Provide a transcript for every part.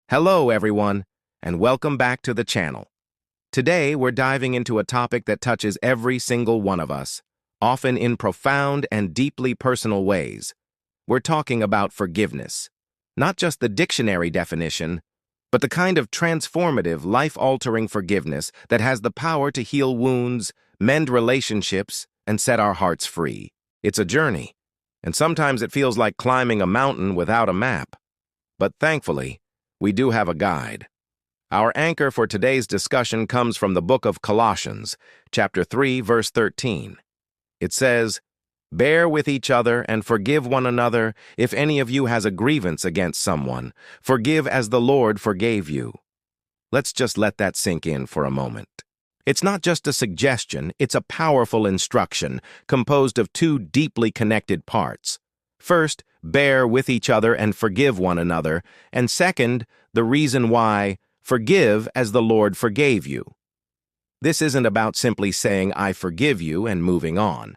Hello, everyone, and welcome back to the channel. Today, we're diving into a topic that touches every single one of us, often in profound and deeply personal ways. We're talking about forgiveness. Not just the dictionary definition, but the kind of transformative, life-altering forgiveness that has the power to heal wounds, mend relationships, and set our hearts free. It's a journey, and sometimes it feels like climbing a mountain without a map. But thankfully, we do have a guide. Our anchor for today's discussion comes from the book of Colossians, chapter 3, verse 13. It says, "Bear with each other and forgive one another if any of you has a grievance against someone. Forgive as the Lord forgave you." Let's just let that sink in for a moment. It's not just a suggestion, it's a powerful instruction composed of two deeply connected parts. First, bear with each other and forgive one another, and second, the reason why, forgive as the Lord forgave you. This isn't about simply saying, "I forgive you," and moving on.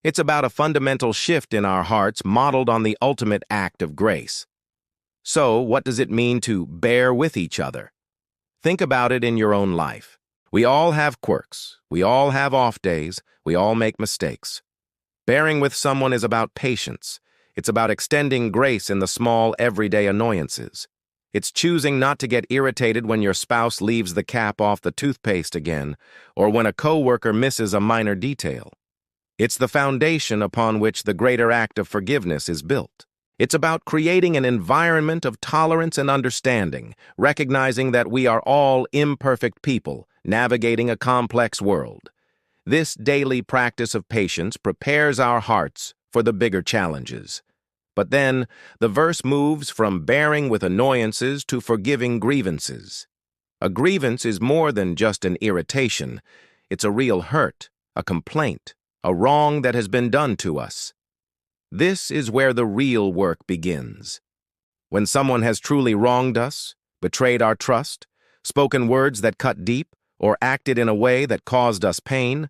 It's about a fundamental shift in our hearts modeled on the ultimate act of grace. So, what does it mean to bear with each other? Think about it in your own life. We all have quirks, we all have off days, we all make mistakes. Bearing with someone is about patience. It's about extending grace in the small, everyday annoyances. It's choosing not to get irritated when your spouse leaves the cap off the toothpaste again, or when a coworker misses a minor detail. It's the foundation upon which the greater act of forgiveness is built. It's about creating an environment of tolerance and understanding, recognizing that we are all imperfect people navigating a complex world. This daily practice of patience prepares our hearts for the bigger challenges. But then, the verse moves from bearing with annoyances to forgiving grievances. A grievance is more than just an irritation. It's a real hurt, a complaint, a wrong that has been done to us. This is where the real work begins. When someone has truly wronged us, betrayed our trust, spoken words that cut deep, or acted in a way that caused us pain,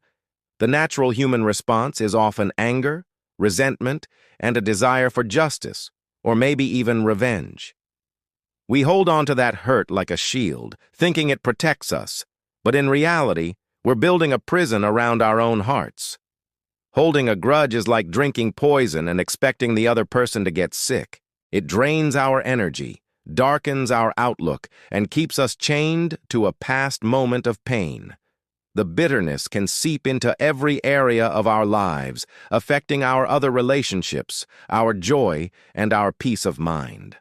the natural human response is often anger, resentment, and a desire for justice, or maybe even revenge. We hold on to that hurt like a shield, thinking it protects us, but in reality, we're building a prison around our own hearts. Holding a grudge is like drinking poison and expecting the other person to get sick. It drains our energy, darkens our outlook, and keeps us chained to a past moment of pain. The bitterness can seep into every area of our lives, affecting our other relationships, our joy, and our peace of mind.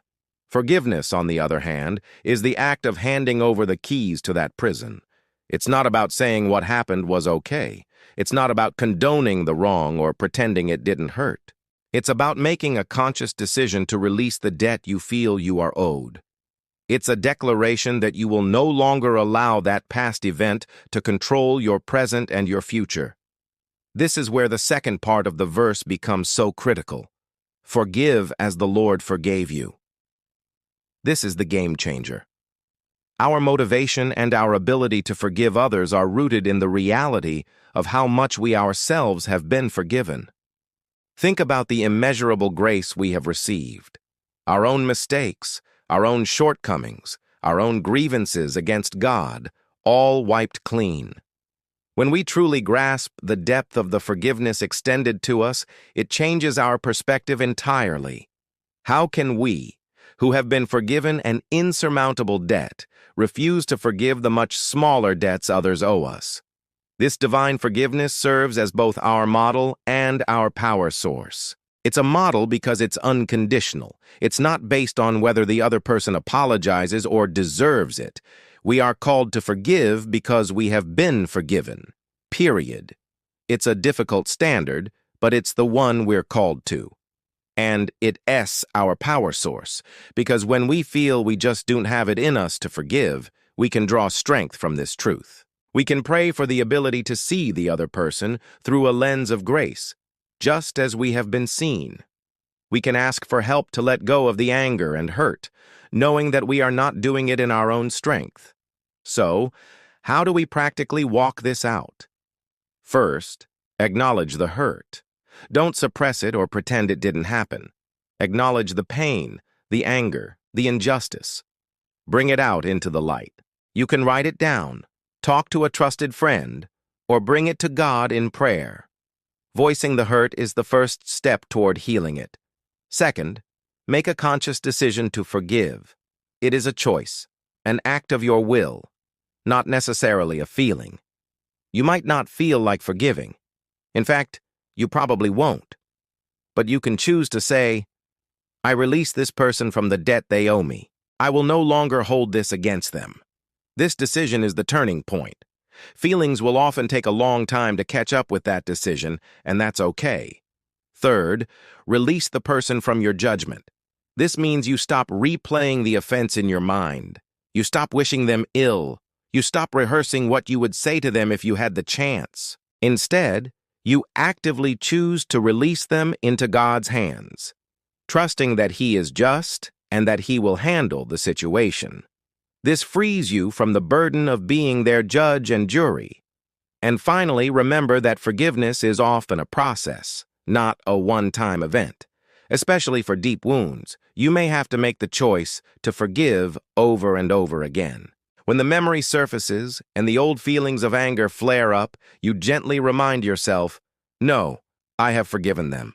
Forgiveness, on the other hand, is the act of handing over the keys to that prison. It's not about saying what happened was okay. It's not about condoning the wrong or pretending it didn't hurt. It's about making a conscious decision to release the debt you feel you are owed. It's a declaration that you will no longer allow that past event to control your present and your future. This is where the second part of the verse becomes so critical. Forgive as the Lord forgave you. This is the game changer. Our motivation and our ability to forgive others are rooted in the reality of how much we ourselves have been forgiven. Think about the immeasurable grace we have received. Our own mistakes, our own shortcomings, our own grievances against God, all wiped clean. When we truly grasp the depth of the forgiveness extended to us, it changes our perspective entirely. How can we, who have been forgiven an insurmountable debt, refuse to forgive the much smaller debts others owe us? This divine forgiveness serves as both our model and our power source. It's a model because it's unconditional. It's not based on whether the other person apologizes or deserves it. We are called to forgive because we have been forgiven. Period. It's a difficult standard, but it's the one we're called to. And it's our power source, because when we feel we just don't have it in us to forgive, we can draw strength from this truth. We can pray for the ability to see the other person through a lens of grace, just as we have been seen. We can ask for help to let go of the anger and hurt, knowing that we are not doing it in our own strength. So, how do we practically walk this out? First, acknowledge the hurt. Don't suppress it or pretend it didn't happen. Acknowledge the pain, the anger, the injustice. Bring it out into the light. You can write it down, talk to a trusted friend, or bring it to God in prayer. Voicing the hurt is the first step toward healing it. Second, make a conscious decision to forgive. It is a choice, an act of your will, not necessarily a feeling. You might not feel like forgiving. In fact, you probably won't. But you can choose to say, I release this person from the debt they owe me. I will no longer hold this against them. This decision is the turning point. Feelings will often take a long time to catch up with that decision, and that's okay. Third, release the person from your judgment. This means you stop replaying the offense in your mind. You stop wishing them ill. You stop rehearsing what you would say to them if you had the chance. Instead, you actively choose to release them into God's hands, trusting that He is just and that He will handle the situation. This frees you from the burden of being their judge and jury. And finally, remember that forgiveness is often a process, not a one-time event. Especially for deep wounds, you may have to make the choice to forgive over and over again. When the memory surfaces and the old feelings of anger flare up, you gently remind yourself, no, I have forgiven them.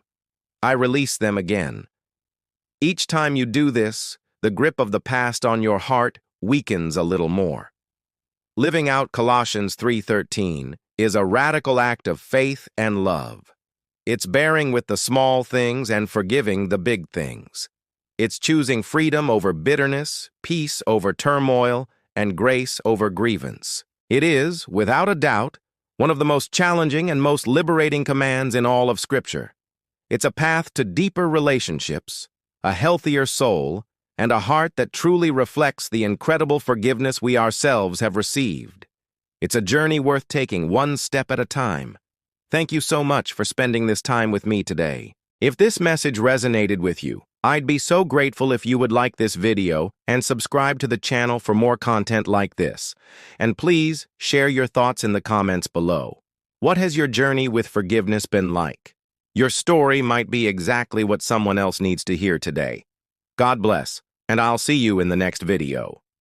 I release them again. Each time you do this, the grip of the past on your heart weakens a little more. Living out Colossians 3:13 is a radical act of faith and love. It's bearing with the small things and forgiving the big things. It's choosing freedom over bitterness, peace over turmoil, and grace over grievance. It is, without a doubt, one of the most challenging and most liberating commands in all of Scripture. It's a path to deeper relationships, a healthier soul, and a heart that truly reflects the incredible forgiveness we ourselves have received. It's a journey worth taking one step at a time. Thank you so much for spending this time with me today. If this message resonated with you, I'd be so grateful if you would like this video and subscribe to the channel for more content like this. And please share your thoughts in the comments below. What has your journey with forgiveness been like? Your story might be exactly what someone else needs to hear today. God bless, and I'll see you in the next video.